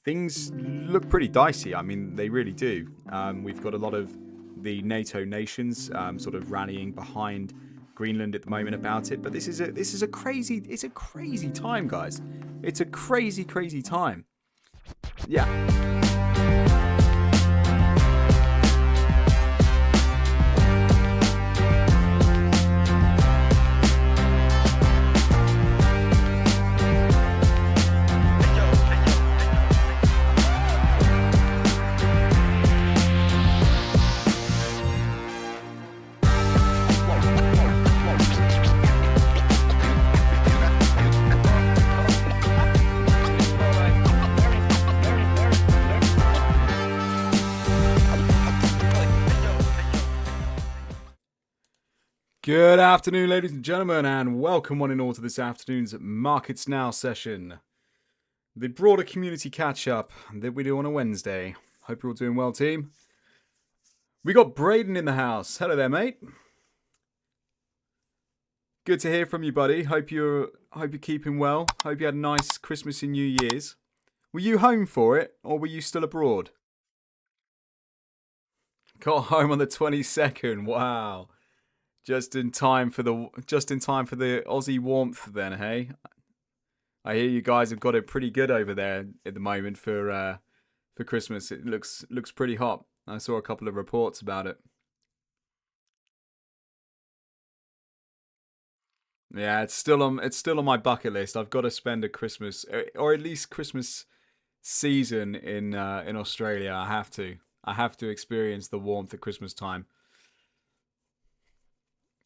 things look pretty dicey. I mean, they really do. We've got a lot of the NATO nations sort of rallying behind Greenland at the moment about it. But this is a crazy time, guys. It's a crazy time. Yeah. Good afternoon, ladies and gentlemen, and welcome one and all to this afternoon's Markets Now session. The broader community catch-up that we do on a Wednesday. Hope you're all doing well, team. We got Braden in the house. Hello there, mate. Good to hear from you, buddy. Hope you're keeping well. Hope you had a nice Christmas and New Year's. Were you home for it, or were you still abroad? Got home on the 22nd. Wow. Just in time for the Aussie warmth, then, hey. I hear you guys have got it pretty good over there at the moment for Christmas. It looks pretty hot. I saw a couple of reports about it. Yeah, it's still on my bucket list. I've got to spend a Christmas, or at least Christmas season in Australia. I have to experience the warmth at Christmas time.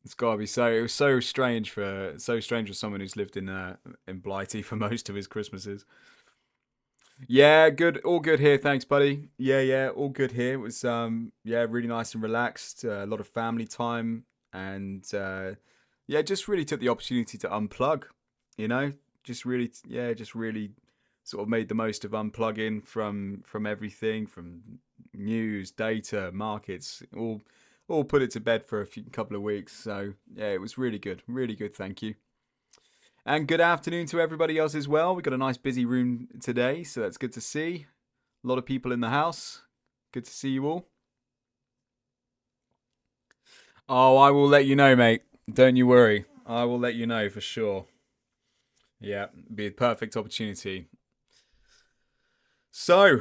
It's got to be so strange for someone who's lived in Blighty for most of his Christmases. Yeah, good, all good here. Thanks, buddy. Yeah, all good here. It was really nice and relaxed. A lot of family time, and just really took the opportunity to unplug. You know, just really sort of made the most of unplugging from everything, from news, data, markets, all put it to bed for a couple of weeks. So yeah, it was really good, thank you. And good afternoon to everybody else as well. We've got a nice busy room today, so that's good to see. A lot of people in the house. Good to see you all. Oh, I will let you know, mate. Don't you worry. I will let you know for sure. Yeah, be a perfect opportunity. So,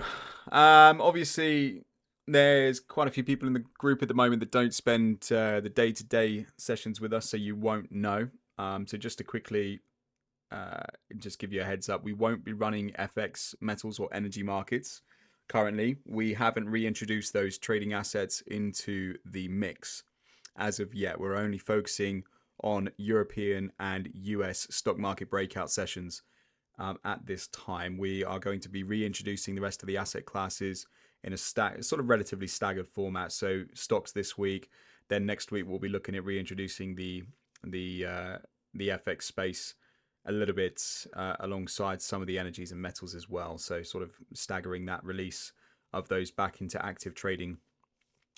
obviously, there's quite a few people in the group at the moment that don't spend the day-to-day sessions with us, so you won't know. So just to quickly just give you a heads up, we won't be running FX, metals, or energy markets currently. We haven't reintroduced those trading assets into the mix as of yet. We're only focusing on European and US stock market breakout sessions at this time. We are going to be reintroducing the rest of the asset classes in a sort of relatively staggered format. So stocks this week, then next week we'll be looking at reintroducing the FX space a little bit alongside some of the energies and metals as well. So sort of staggering that release of those back into active trading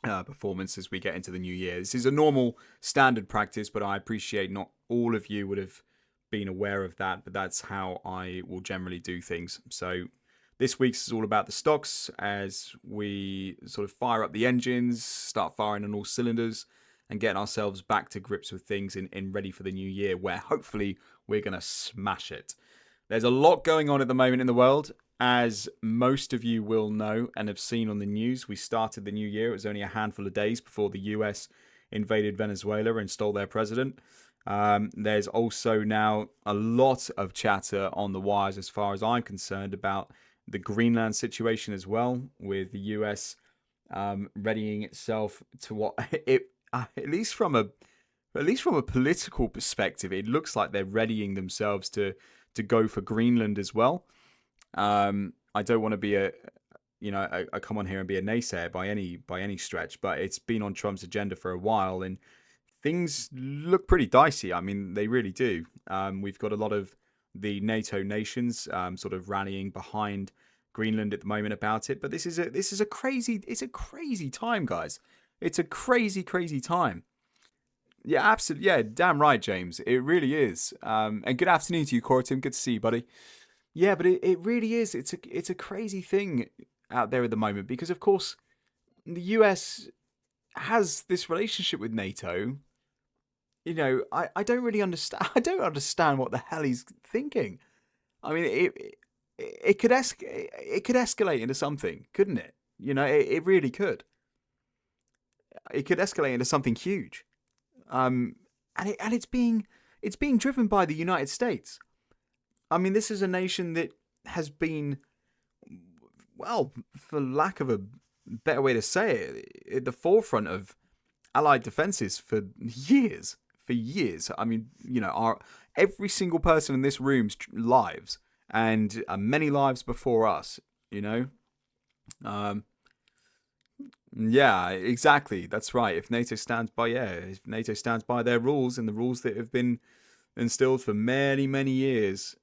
performance as we get into the new year. This is a normal standard practice, but I appreciate not all of you would have been aware of that, but that's how I will generally do things. So this week's is all about the stocks as we sort of fire up the engines, start firing on all cylinders, and getting ourselves back to grips with things in ready for the new year, where hopefully we're going to smash it. There's a lot going on at the moment in the world, as most of you will know and have seen on the news. We started the new year. It was only a handful of days before the US invaded Venezuela and stole their president. There's also now a lot of chatter on the wires, as far as I'm concerned, about the Greenland situation as well, with the US readying itself to what it at least from a political perspective, it looks like they're readying themselves to go for Greenland as well. I don't want to be a come on here and be a naysayer by any stretch, but it's been on Trump's agenda for a while, and things look pretty dicey. I mean, they really do. We've got a lot of the NATO nations sort of rallying behind Greenland at the moment about it, but this is a crazy time, guys. It's a crazy time. Yeah, absolutely. Yeah, damn right, James. It really is. And good afternoon to you, Coratim. Good to see you, buddy. Yeah, but it really is. It's a crazy thing out there at the moment because, of course, the US has this relationship with NATO. I don't really understand. I don't understand what the hell he's thinking. I mean, it could escalate into something, couldn't it? It really could. It could escalate into something huge. And it's being driven by the United States. I mean, this is a nation that has been, well, for lack of a better way to say it, at the forefront of Allied defenses for years. For years. I mean, every single person in this room's lives, and many lives before us. You know. Yeah, exactly. That's right. If NATO stands by their rules and the rules that have been instilled for many, many years,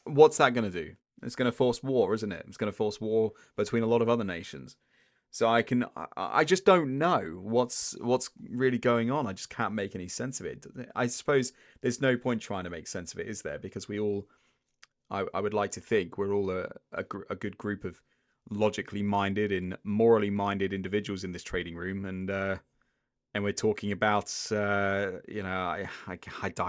what's that going to do? It's going to force war, isn't it? It's going to force war between a lot of other nations. So I just don't know what's really going on. I just can't make any sense of it. I suppose there's no point trying to make sense of it, is there? Because I would like to think we're all a good group of logically minded and morally minded individuals in this trading room, and we're talking about I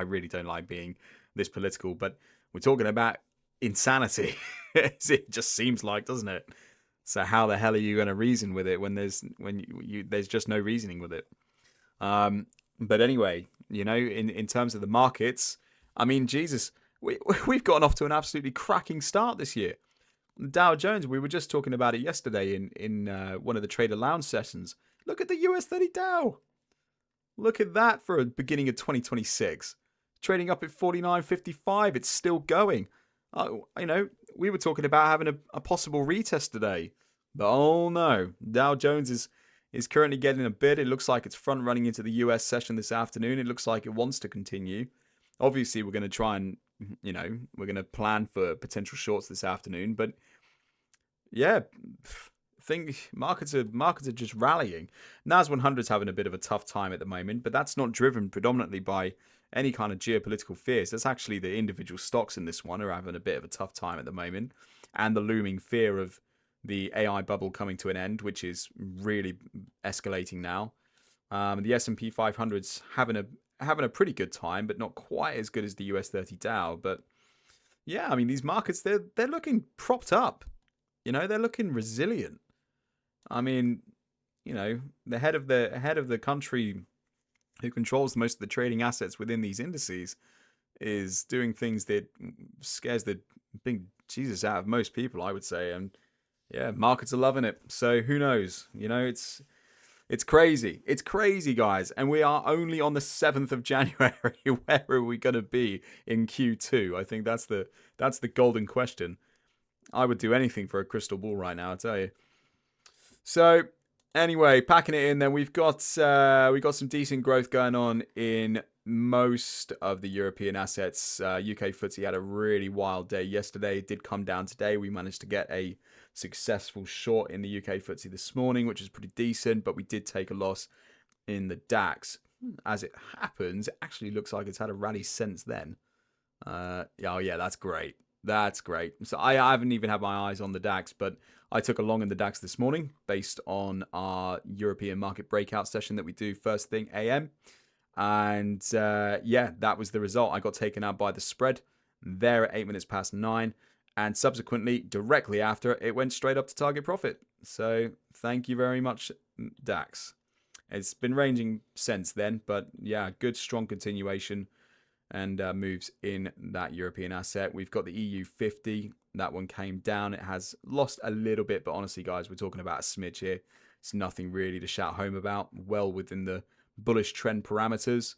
really don't like being this political, but we're talking about insanity. It just seems like, doesn't it? So how the hell are you going to reason with it when there's just no reasoning with it? But anyway, in terms of the markets, I mean, Jesus, we've gotten off to an absolutely cracking start this year. Dow Jones, we were just talking about it yesterday in one of the Trader Lounge sessions. Look at the US 30 Dow. Look at that for a beginning of 2026. Trading up at 49.55. It's still going. We were talking about having a possible retest today. But oh no, Dow Jones is currently getting a bid. It looks like it's front running into the US session this afternoon. It looks like it wants to continue. Obviously, we're going to try and, we're going to plan for potential shorts this afternoon. But yeah, I think markets are just rallying. NAS 100's having a bit of a tough time at the moment, but that's not driven predominantly by any kind of geopolitical fears. That's actually the individual stocks in this one are having a bit of a tough time at the moment, and the looming fear of the AI bubble coming to an end, which is really escalating now. The S&P 500's having a pretty good time, but not quite as good as the US 30 Dow. But yeah, I mean, these markets, they're looking propped up. They're looking resilient. I mean, the head of the country who controls most of the trading assets within these indices is doing things that scares the big Jesus out of most people, I would say. And yeah, markets are loving it. So who knows? It's crazy. It's crazy, guys. And we are only on the 7th of January. Where are we going to be in Q2? I think that's the golden question. I would do anything for a crystal ball right now, I tell you. So anyway, packing it in, then we've got some decent growth going on in most of the European assets. UK FTSE had a really wild day yesterday. It did come down today. We managed to get a successful short in the UK FTSE this morning, which is pretty decent, but we did take a loss in the DAX. As it happens, it actually looks like it's had a rally since then. Yeah, that's great. That's great. So I haven't even had my eyes on the DAX, but I took a long in the DAX this morning based on our European market breakout session that we do first thing AM. And yeah, that was the result. I got taken out by the spread there at 8 minutes past 9. And subsequently, directly after, it went straight up to target profit. So thank you very much, DAX. It's been ranging since then, but yeah, good strong continuation and moves in that European asset. We've got the EU 50. That one came down. It has lost a little bit, but honestly, guys, we're talking about a smidge here. It's nothing really to shout home about. Well within the bullish trend parameters.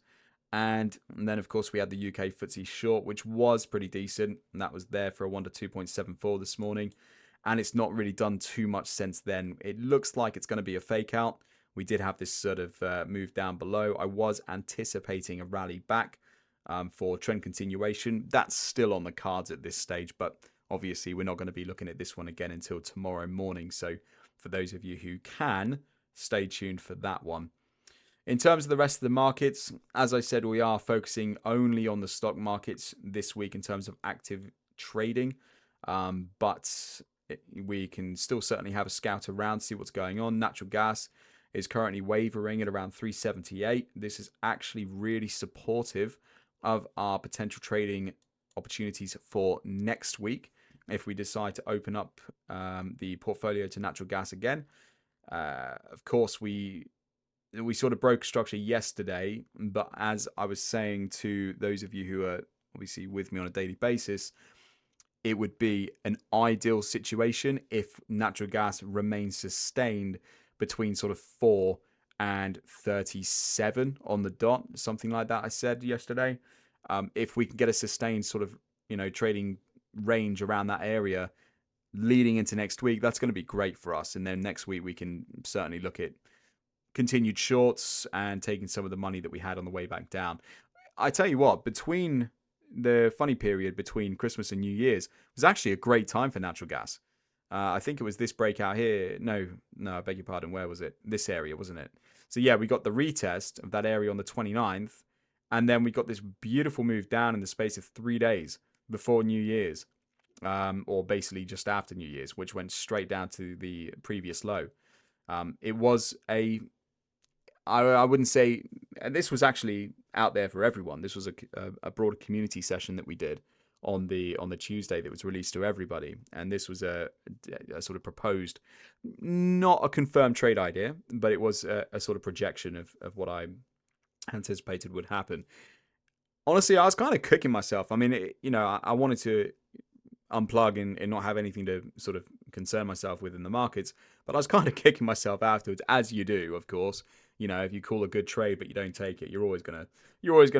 And then, of course, we had the UK FTSE short, which was pretty decent. And that was there for a 1 to 2.74 this morning. And it's not really done too much since then. It looks like it's going to be a fake out. We did have this sort of move down below. I was anticipating a rally back for trend continuation. That's still on the cards at this stage, but obviously we're not going to be looking at this one again until tomorrow morning. So for those of you who can, stay tuned for that one. In terms of the rest of the markets, as I said, we are focusing only on the stock markets this week in terms of active trading, but we can still certainly have a scout around, see what's going on. Natural gas is currently wavering at around 378. This is actually really supportive of our potential trading opportunities for next week if we decide to open up the portfolio to natural gas again. Of course, we sort of broke structure yesterday, but as I was saying to those of you who are obviously with me on a daily basis, it would be an ideal situation if natural gas remains sustained between sort of 4 and 37 on the dot, something like that I said yesterday. If we can get a sustained sort of, trading range around that area leading into next week, that's going to be great for us. And then next week we can certainly look at continued shorts and taking some of the money that we had on the way back down. I tell you what, between the funny period between Christmas and New Year's was actually a great time for natural gas. I think it was this breakout here. No, I beg your pardon. Where was it? This area, wasn't it? So yeah, we got the retest of that area on the 29th. And then we got this beautiful move down in the space of 3 days before New Year's. Or basically just after New Year's, which went straight down to the previous low. It was I wouldn't say, and this was actually out there for everyone. This was a broader community session that we did on the Tuesday that was released to everybody, and this was a sort of proposed, not a confirmed trade idea, but it was a sort of projection of what I anticipated would happen. Honestly, I was kind of kicking myself. I mean, I wanted to unplug and not have anything to sort of concern myself with in the markets, but I was kind of kicking myself afterwards, as you do, of course. If you call a good trade but you don't take it, you're always gonna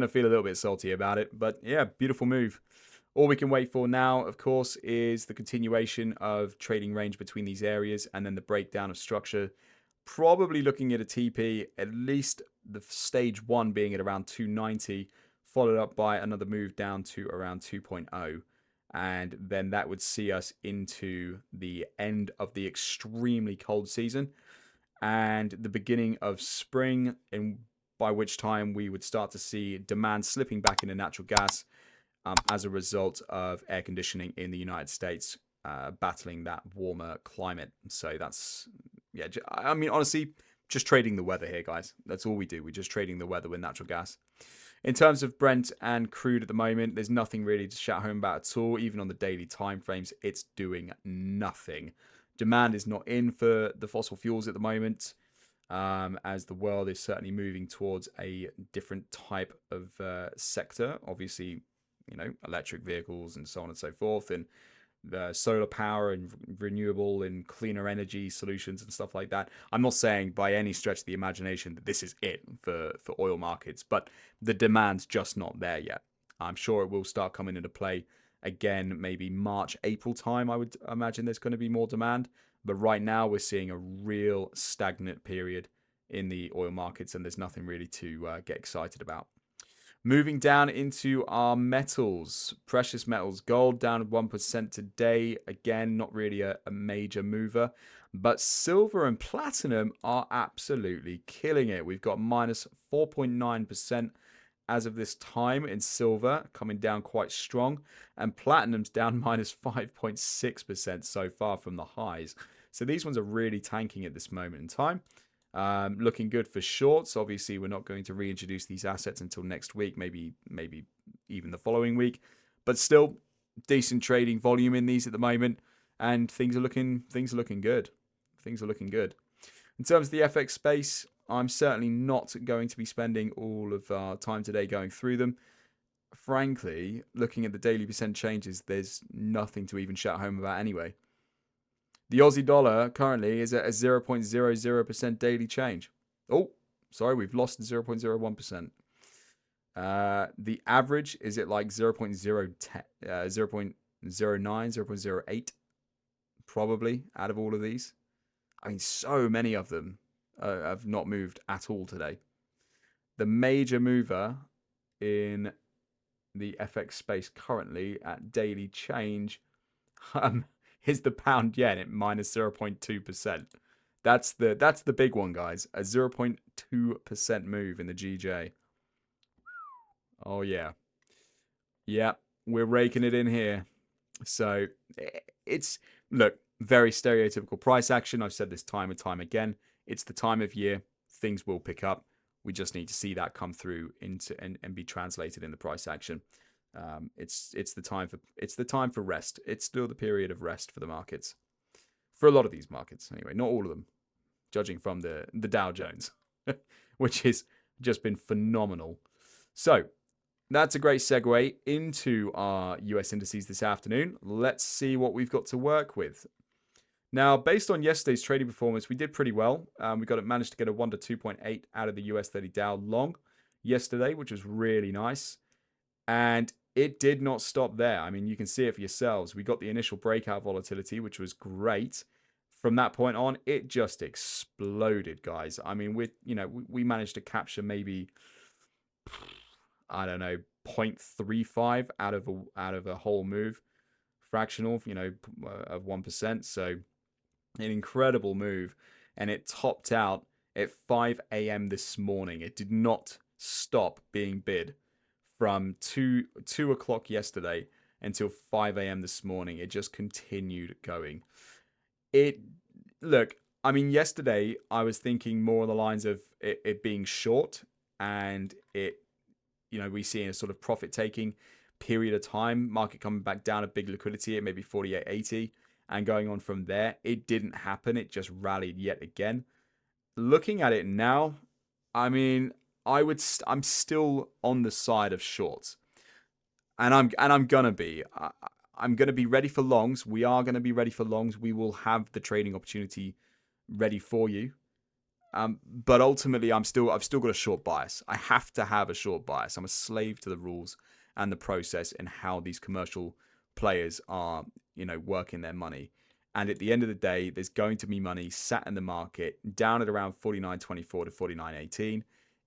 feel a little bit salty about it. But yeah, beautiful move. All we can wait for now, of course, is the continuation of trading range between these areas and then the breakdown of structure. Probably looking at a TP, at least the stage 1 being at around 290, followed up by another move down to around 2.0. And then that would see us into the end of the extremely cold season and the beginning of spring, by which time we would start to see demand slipping back into natural gas as a result of air conditioning in the United States battling that warmer climate. So that's, yeah, I mean, honestly, just trading the weather here, guys. That's all we do. We're just trading the weather with natural gas. In terms of Brent and crude at the moment, there's nothing really to shout home about at all. Even on the daily timeframes, it's doing nothing. Demand is not in for the fossil fuels at the moment, as the world is certainly moving towards a different type of sector. Obviously, electric vehicles and so on and so forth, and the solar power and renewable and cleaner energy solutions and stuff like that. I'm not saying by any stretch of the imagination that this is it for oil markets, but the demand's just not there yet. I'm sure it will start coming into play again, maybe March, April time. I would imagine there's going to be more demand, but right now we're seeing a real stagnant period in the oil markets, and there's nothing really to get excited about. Moving down into our metals, precious metals, gold down 1% today. Again, not really a major mover, but silver and platinum are absolutely killing it. We've got minus 4.9% as of this time in silver, coming down quite strong, and platinum's down minus 5.6% so far from the highs. So these ones are really tanking at this moment in time. Looking good for shorts. Obviously, we're not going to reintroduce these assets until next week, maybe even the following week. But still, decent trading volume in these at the moment, and things are looking good. Things are looking good. In terms of the FX space, I'm certainly not going to be spending all of our time today going through them. Frankly, looking at the daily percent changes, there's nothing to even shout home about anyway. The Aussie dollar currently is at a 0.00% daily change. Oh, sorry, we've lost 0.01%. The average is at like 0.09, 0.08, probably, out of all of these. I mean, so many of them have not moved at all today. The major mover in the FX space currently at daily change is the pound yen at minus 0.2%. That's the big one, guys. A 0.2% move in the GJ. Oh yeah. Yeah, we're raking it in here. So it's, look, very stereotypical price action. I've said this time and time again. It's the time of year. Things will pick up. We just need to see that come through into and be translated in the price action. It's the time for rest. It's still the period of rest for the markets, for a lot of these markets anyway. Not all of them, judging from the Dow Jones, which has just been phenomenal. So that's a great segue into our US indices this afternoon. Let's see what we've got to work with. Now, based on yesterday's trading performance, we did pretty well. We managed to get a 1 to 2.8 out of the US 30 Dow long yesterday, which was really nice. And it did not stop there. I mean, you can see it for yourselves. We got the initial breakout volatility, which was great. From that point on, it just exploded, guys. I mean, we managed to capture maybe, I don't know, 0.35 out of a whole move, fractional, of 1%. So an incredible move, and it topped out at 5 a.m. this morning. It did not stop being bid from 2 o'clock yesterday until 5 a.m. this morning. It just continued going. Look, I mean, yesterday I was thinking more on the lines of it being short, and we see a sort of profit taking period of time, market coming back down, a big liquidity at maybe 48.80 and going on from there. It didn't happen. It just rallied yet again. Looking at it now, I mean, I'm still on the side of shorts, and I'm gonna be. I'm gonna be ready for longs. We are gonna be ready for longs. We will have the trading opportunity ready for you. But ultimately, I've still got a short bias. I have to have a short bias. I'm a slave to the rules and the process and how these commercial players are, working their money. And at the end of the day, there's going to be money sat in the market down at around 49.24 to 49.18.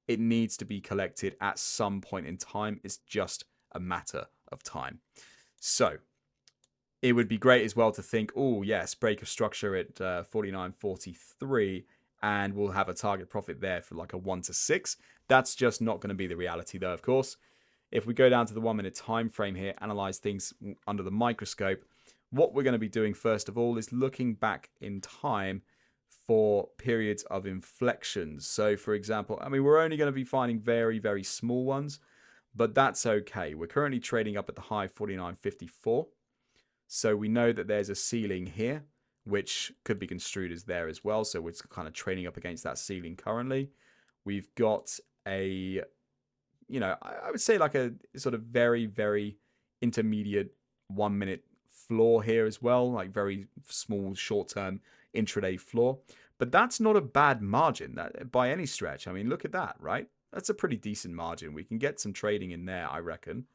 It needs to be collected at some point in time. It's just a matter of time. So it would be great as well to think, oh, yes, break of structure at 49.43, and we'll have a target profit there for like a 1 to 6. That's just not going to be the reality, though, of course. If we go down to the 1 minute time frame here, analyze things under the microscope, what we're going to be doing first of all is looking back in time for periods of inflections. So, for example, I mean, we're only going to be finding very, very small ones, but that's okay. We're currently trading up at the high 49.54. So we know that there's a ceiling here, which could be construed as there as well. So we're kind of trading up against that ceiling currently. We've got I would say like a sort of very, very intermediate 1 minute floor here as well, like very small short-term intraday floor. But that's not a bad margin that by any stretch. I mean, look at that, right? That's a pretty decent margin. We can get some trading in there, I reckon.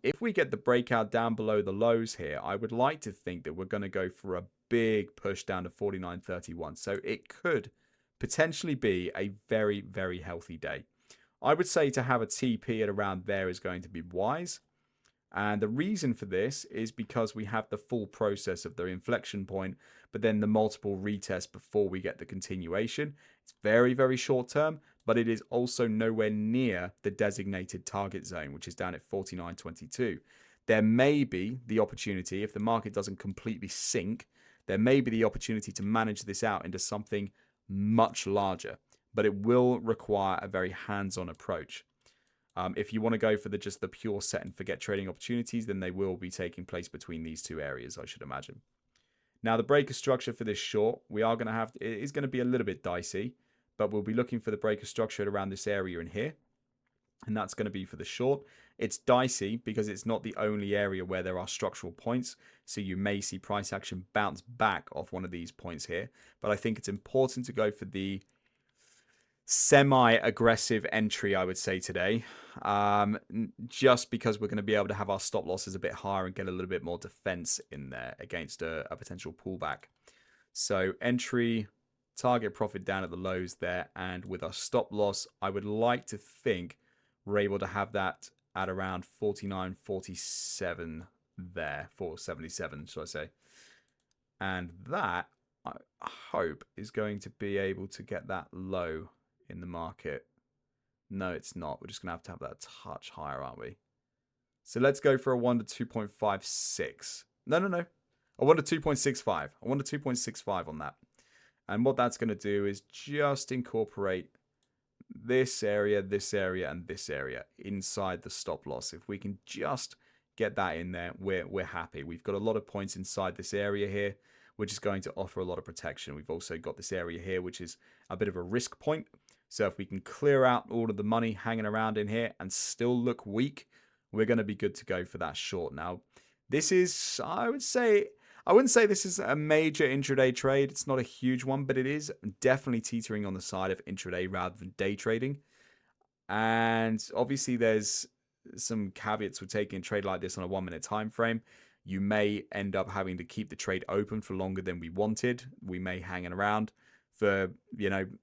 If we get the breakout down below the lows here, I would like to think that we're going to go for a big push down to 49.31. So it could potentially be a very, very healthy day. I would say to have a TP at around there is going to be wise. And the reason for this is because we have the full process of the inflection point, but then the multiple retests before we get the continuation. It's very, very short term, but it is also nowhere near the designated target zone, which is down at 49.22. There may be the opportunity, if the market doesn't completely sink, there may be the opportunity to manage this out into something much larger, but it will require a very hands-on approach. If you want to go for just the pure set and forget trading opportunities, then they will be taking place between these two areas, I should imagine. Now, the breaker structure for this short, it is going to be a little bit dicey, but we'll be looking for the breaker structure at around this area in here. And that's going to be for the short. It's dicey because it's not the only area where there are structural points. So you may see price action bounce back off one of these points here. But I think it's important to go for the semi-aggressive entry, I would say, today, just because we're going to be able to have our stop losses a bit higher and get a little bit more defense in there against a potential pullback. So entry, target profit down at the lows there, and with our stop loss, I would like to think we're able to have that at around 49.47 there, 477, should I say. And that, I hope, is going to be able to get that low in the market. No, it's not. We're just going to have that touch higher, aren't we? So let's go for a 1 to 2.56. No. I wanted 2.65. I wanted 2.65 on that. And what that's going to do is just incorporate this area, and this area inside the stop loss. If we can just get that in there, we're happy. We've got a lot of points inside this area here, which is going to offer a lot of protection. We've also got this area here, which is a bit of a risk point. So if we can clear out all of the money hanging around in here and still look weak, we're going to be good to go for that short. Now, this is, I wouldn't say this is a major intraday trade. It's not a huge one, but it is definitely teetering on the side of intraday rather than day trading. And obviously there's some caveats with taking a trade like this on a 1 minute time frame. You may end up having to keep the trade open for longer than we wanted. We may hang around for,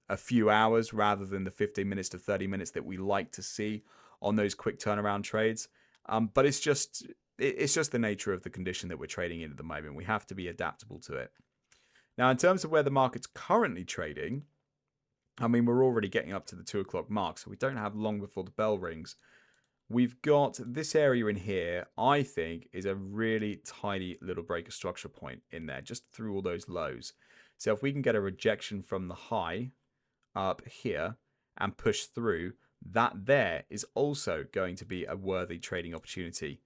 a few hours rather than the 15 minutes to 30 minutes that we like to see on those quick turnaround trades. But it's just the nature of the condition that we're trading in at the moment. We have to be adaptable to it. Now, in terms of where the market's currently trading, I mean, we're already getting up to the 2 o'clock mark, so we don't have long before the bell rings. We've got this area in here, I think, is a really tidy little breaker structure point in there, just through all those lows. So if we can get a rejection from the high up here and push through, that there is also going to be a worthy trading opportunity.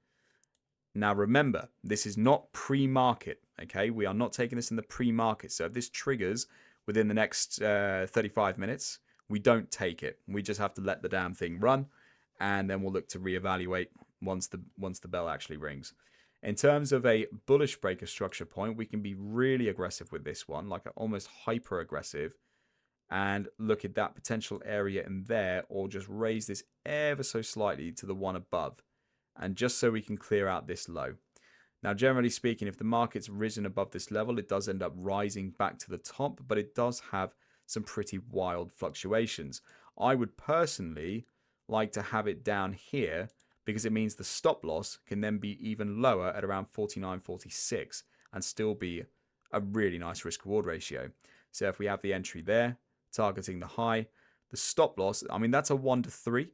Now remember, this is not pre-market, okay? We are not taking this in the pre-market. So if this triggers within the next 35 minutes, we don't take it. We just have to let the damn thing run, and then we'll look to reevaluate once the bell actually rings. In terms of a bullish breaker structure point, we can be really aggressive with this one, like almost hyper aggressive, and look at that potential area in there, or just raise this ever so slightly to the one above, and just so we can clear out this low. Now, generally speaking, if the market's risen above this level, it does end up rising back to the top, but it does have some pretty wild fluctuations. I would personally like to have it down here, because it means the stop loss can then be even lower at around 49.46 and still be a really nice risk reward ratio. So if we have the entry there, targeting the high, the stop loss, I mean, that's a 1 to 3.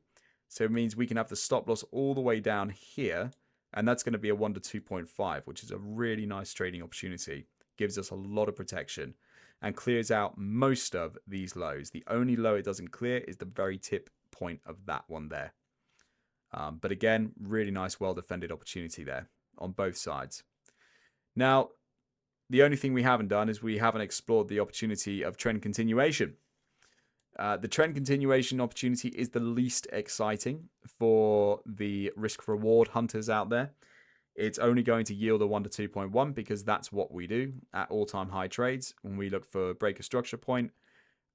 So it means we can have the stop loss all the way down here, and that's going to be a 1 to 2.5, which is a really nice trading opportunity. Gives us a lot of protection and clears out most of these lows. The only low it doesn't clear is the very tip point of that one there. But again, really nice, well-defended opportunity there on both sides. Now, the only thing we haven't done is we haven't explored the opportunity of trend continuation. The trend continuation opportunity is the least exciting for the risk-reward hunters out there. It's only going to yield a 1 to 2.1 because that's what we do at all-time high trades when we look for breaker structure point.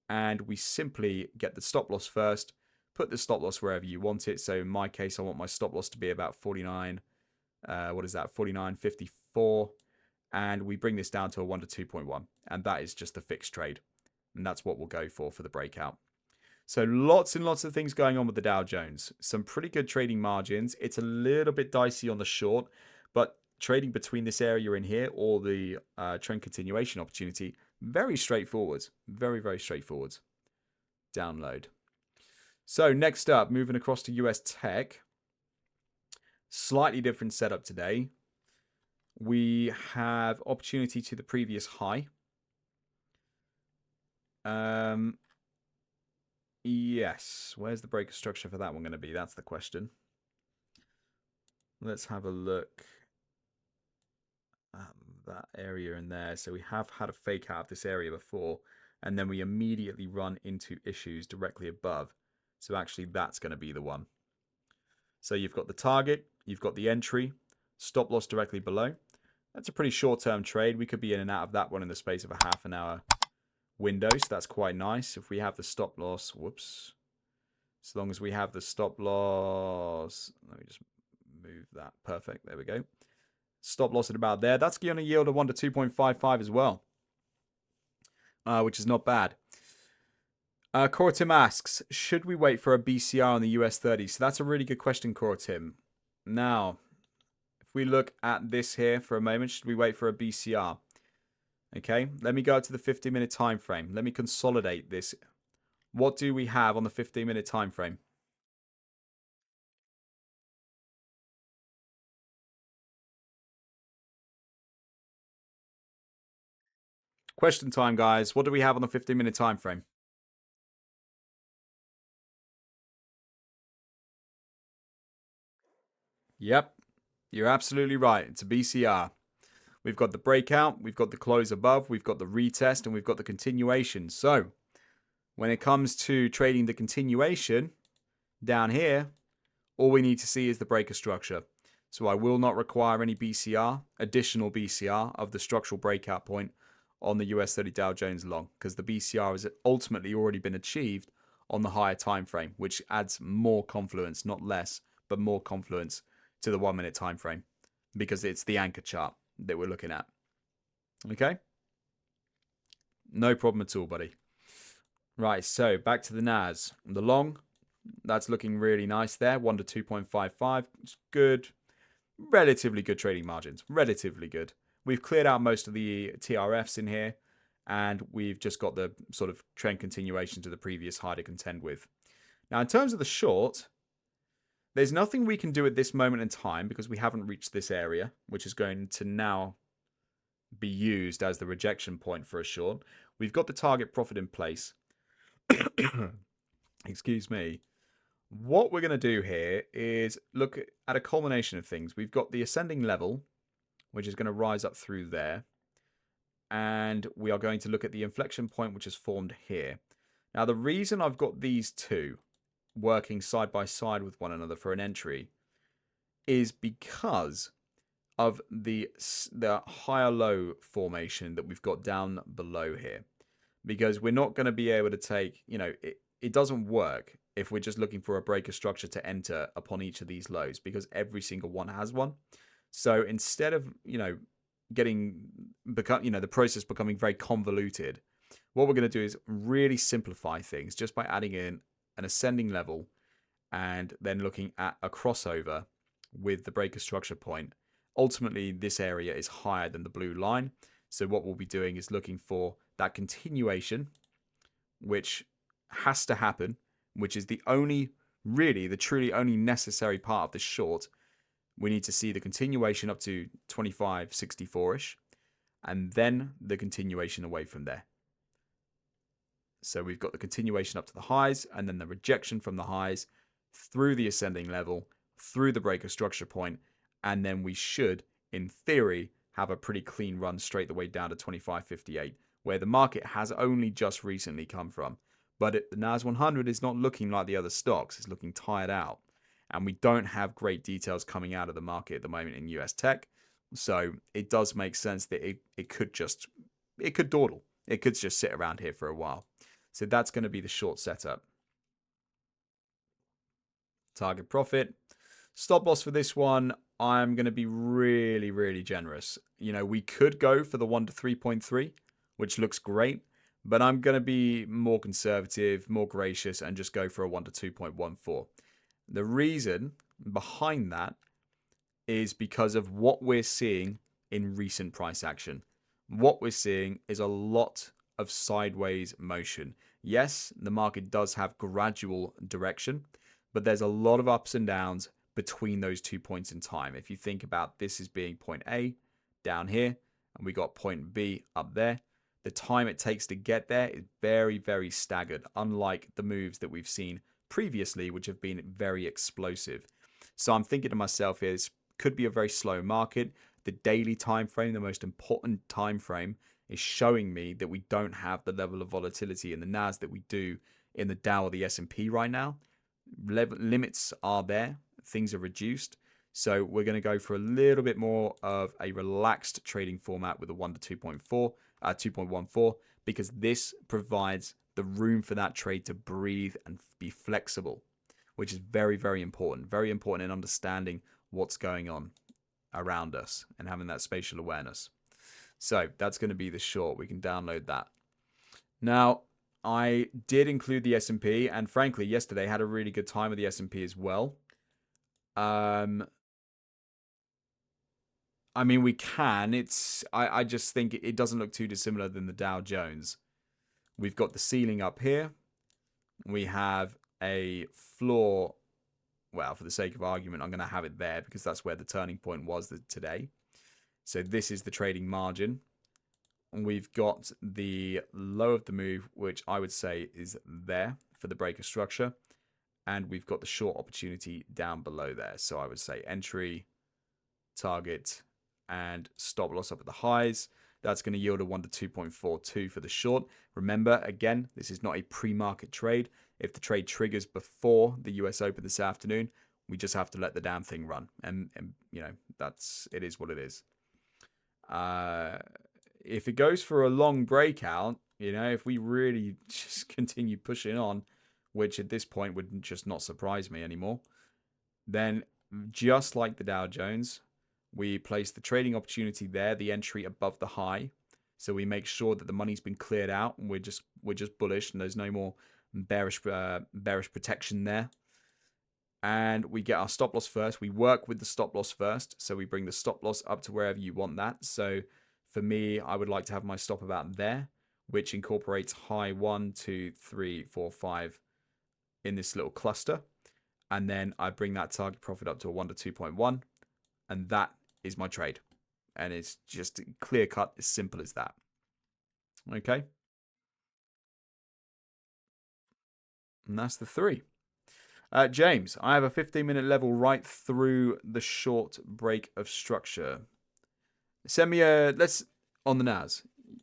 And we simply get the stop loss first, put the stop loss wherever you want it. So in my case, I want my stop loss to be about 49, 49.54. And we bring this down to a 1 to 2.1. And that is just the fixed trade. And that's what we'll go for the breakout. So lots and lots of things going on with the Dow Jones. Some pretty good trading margins. It's a little bit dicey on the short, but trading between this area in here or the trend continuation opportunity, very straightforward. Very, very straightforward. Download. So next up, moving across to US Tech. Slightly different setup today. We have opportunity to the previous high. Yes. Where's the breaker structure for that one going to be? That's the question. Let's have a look at that area in there. So we have had a fake out of this area before, and then we immediately run into issues directly above. So actually that's going to be the one. So you've got the target, you've got the entry, stop loss directly below. That's a pretty short-term trade. We could be in and out of that one in the space of a half an hour window, so that's quite nice. If we have the stop loss, whoops. As long as we have the stop loss, let me just move that. Perfect, there we go. Stop loss at about there. That's going to yield a 1 to 2.55 as well, which is not bad. Tim asks, should we wait for a BCR on the US 30? So that's a really good question, Tim. Now, if we look at this here for a moment, should we wait for a BCR? Okay, let me go up to the 15-minute time frame. Let me consolidate this. What do we have on the 15-minute time frame? Question time, guys. What do we have on the 15-minute time frame? Yep, you're absolutely right. It's a BCR. We've got the breakout, we've got the close above, we've got the retest, and we've got the continuation. So when it comes to trading the continuation down here, all we need to see is the breaker structure. So I will not require any BCR, additional BCR of the structural breakout point on the US 30 Dow Jones long, because the BCR has ultimately already been achieved on the higher time frame, which adds more confluence, not less, but more confluence to the 1 minute time frame, because it's the anchor chart that we're looking at. Okay? No problem at all, buddy. Right, so back to the NAS. The long, that's looking really nice there. 1 to 2.55. It's good. Relatively good trading margins. Relatively good. We've cleared out most of the TRFs in here, and we've just got the sort of trend continuation to the previous high to contend with. Now, in terms of the short, there's nothing we can do at this moment in time because we haven't reached this area, which is going to now be used as the rejection point for a short. We've got the target profit in place. Excuse me. What we're going to do here is look at a culmination of things. We've got the ascending level, which is going to rise up through there. And we are going to look at the inflection point, which is formed here. Now, the reason I've got these two working side by side with one another for an entry is because of the higher low formation that we've got down below here. Because we're not going to be able to take, it doesn't work if we're just looking for a breaker structure to enter upon each of these lows, because every single one has one. So instead of, the process becoming very convoluted, what we're going to do is really simplify things just by adding in an ascending level and then looking at a crossover with the breaker structure point. Ultimately, this area is higher than the blue line. So what we'll be doing is looking for that continuation, which has to happen, which is the truly only necessary part of the short. We need to see the continuation up to 25.64-ish, and then the continuation away from there. So we've got the continuation up to the highs, and then the rejection from the highs through the ascending level, through the breaker structure point, and then we should, in theory, have a pretty clean run straight the way down to 25.58, where the market has only just recently come from. But the NAS 100 is not looking like the other stocks. It's looking tired out. And we don't have great details coming out of the market at the moment in US tech. So it does make sense that it could dawdle. It could just sit around here for a while. So that's going to be the short setup. Target profit. Stop loss for this one, I'm going to be really, really generous. We could go for the 1 to 3.3, which looks great, but I'm going to be more conservative, more gracious, and just go for a 1 to 2.14. The reason behind that is because of what we're seeing in recent price action. What we're seeing is a lot of sideways motion. Yes, the market does have gradual direction, but there's a lot of ups and downs between those 2 points in time. If you think about this as being point A down here, and we got point B up there, the time it takes to get there is very, very staggered, unlike the moves that we've seen previously, which have been very explosive. So I'm thinking to myself, this could be a very slow market. The daily time frame, the most important time frame, is showing me that we don't have the level of volatility in the NAS that we do in the Dow or the S&P right now. Limits are there. Things are reduced. So we're going to go for a little bit more of a relaxed trading format with a 1 to 2.14, because this provides the room for that trade to breathe and be flexible, which is very, very important. Very important in understanding what's going on around us and having that spatial awareness. So that's going to be the short. We can download that. Now, I did include the S&P, and frankly, yesterday had a really good time with the S&P as well. I mean, we can. I just think it doesn't look too dissimilar than the Dow Jones. We've got the ceiling up here. We have a floor. Well, for the sake of argument, I'm going to have it there because that's where the turning point was today. So this is the trading margin. we've got the low of the move, which I would say is there for the breaker structure. And we've got the short opportunity down below there. So I would say entry, target, and stop loss up at the highs. That's going to yield a 1 to 2.42 for the short. Remember, again, this is not a pre-market trade. If the trade triggers before the US Open this afternoon, we just have to let the damn thing run. And you know, it is what it is. If it goes for a long breakout, you know, if we really just continue pushing on, which at this point would just not surprise me anymore, then just like the Dow Jones, we place the trading opportunity there, the entry above the high. So we make sure that the money's been cleared out and we're just bullish and there's no more bearish protection there. And we get our stop loss first. We work with the stop loss first. So we bring the stop loss up to wherever you want that. So for me, I would like to have my stop about there, which incorporates high 1, 2, 3, 4, 5 in this little cluster. And then I bring that target profit up to a 1 to 2.1. And that is my trade. And it's just clear cut, as simple as that. Okay. And that's the 3. James, I have a 15-minute level right through the short break of structure. Send me let's, on the NAS.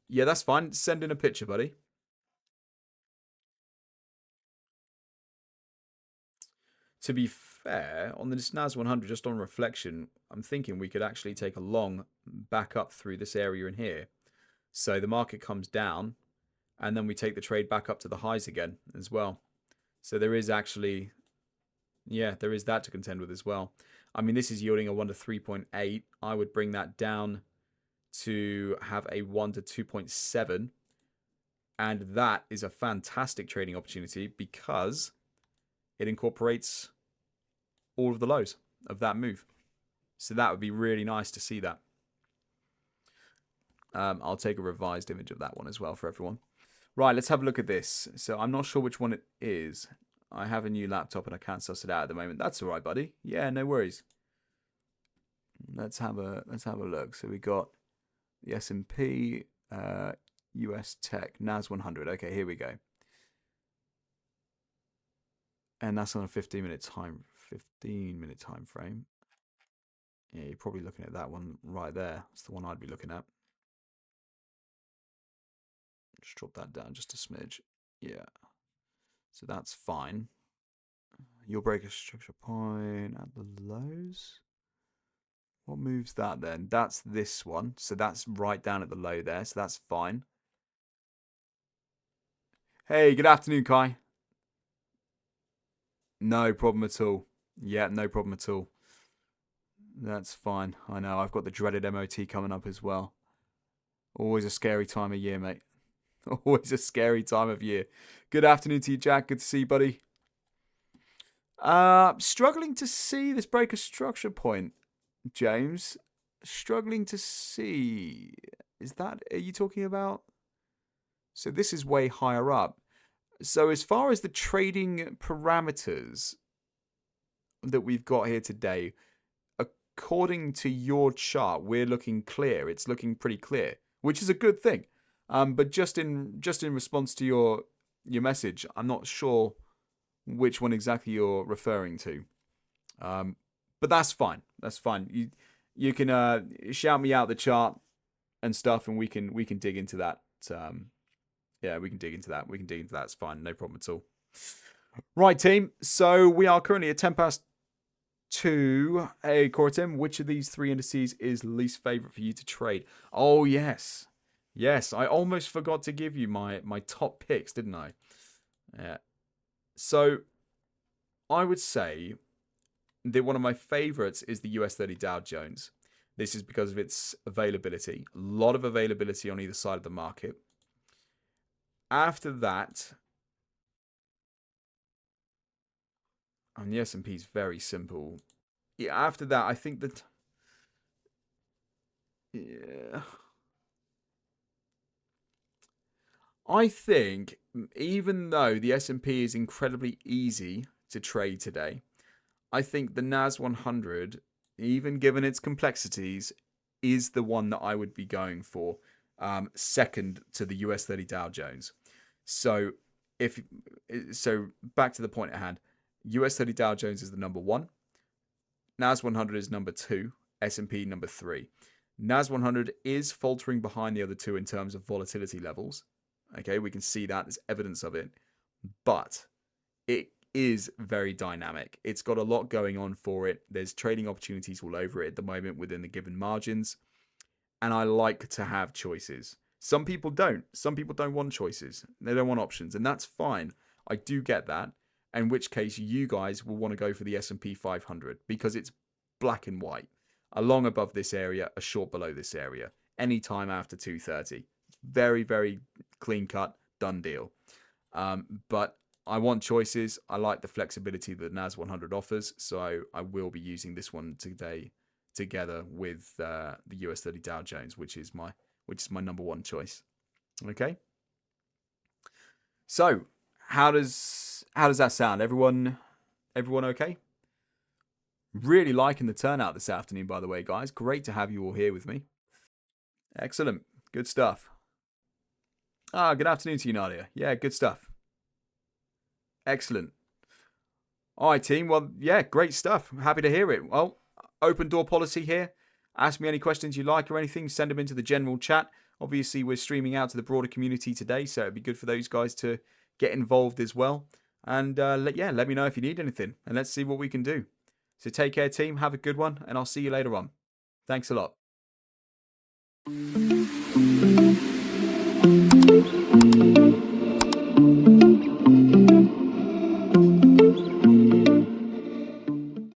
Yeah, that's fine. Send in a picture, buddy. To be fair, on this NAS 100, just on reflection, I'm thinking we could actually take a long back up through this area in here. So the market comes down, and then we take the trade back up to the highs again as well. So there is actually, yeah, there is that to contend with as well. I mean, this is yielding a 1 to 3.8. I would bring that down to have a 1 to 2.7. And that is a fantastic trading opportunity because it incorporates all of the lows of that move. So that would be really nice to see that. I'll take a revised image of that one as well for everyone. Right, let's have a look at this. So I'm not sure which one it is. I have a new laptop and I can't suss it out at the moment. That's all right, buddy. Yeah, no worries. Let's have a look. So we got the S&P, US Tech, NAS 100. Okay, here we go. And that's on a 15-minute time frame. Yeah, you're probably looking at that one right there. That's the one I'd be looking at. Just drop that down just a smidge. Yeah. So that's fine. You'll break a structure point at the lows. What moves that then? That's this one. So that's right down at the low there. So that's fine. Hey, good afternoon, Kai. No problem at all. Yeah, no problem at all. That's fine. I know. I've got the dreaded MOT coming up as well. Always a scary time of year, mate. Always a scary time of year. Good afternoon to you, Jack. Good to see you, buddy. Struggling to see this breaker structure point, James. Struggling to see. Are you talking about? So this is way higher up. So as far as the trading parameters that we've got here today, according to your chart, we're looking clear. It's looking pretty clear, which is a good thing. But just in response to your message, I'm not sure which one exactly you're referring to. But that's fine. That's fine. You can shout me out the chart and stuff, and we can dig into that. Yeah, we can dig into that. It's fine. No problem at all. Right, team. So we are currently at 2:10. Hey, Cortim, which of these 3 indices is least favorite for you to trade? Oh, yes. Yes, I almost forgot to give you my top picks, didn't I? Yeah. So I would say that one of my favorites is the US 30 Dow Jones. This is because of its availability. A lot of availability on either side of the market. After that, and the S&P is very simple. Yeah, after that, I think that... Yeah. I think, even though the S&P is incredibly easy to trade today, I think the NAS 100, even given its complexities, is the one that I would be going for. second to the US 30 Dow Jones. So back to the point at hand, US 30 Dow Jones is the number 1, NAS 100 is number 2, S&P number 3. NAS 100 is faltering behind the other two in terms of volatility levels. Okay, we can see that. There's evidence of it. But it is very dynamic. It's got a lot going on for it. There's trading opportunities all over it at the moment within the given margins. And I like to have choices. Some people don't. Some people don't want choices. They don't want options. And that's fine. I do get that. In which case you guys will want to go for the S&P 500 because it's black and white. A long above this area, a short below this area. Anytime after 2:30. Very, very clean cut, done deal. But I want choices. I like the flexibility that NAS 100 offers. So I will be using this one today together with the US 30 Dow Jones, which is my number 1 choice. Okay. So how does that sound? Everyone okay? Really liking the turnout this afternoon, by the way, guys. Great to have you all here with me. Excellent. Good stuff. Good afternoon to you, Nadia. Yeah, good stuff. Excellent. All right, team. Well, yeah, great stuff. Happy to hear it. Well, open door policy here. Ask me any questions you like or anything. Send them into the general chat. Obviously, we're streaming out to the broader community today, so it'd be good for those guys to get involved as well. And let me know if you need anything, and let's see what we can do. So take care, team. Have a good one, and I'll see you later on. Thanks a lot.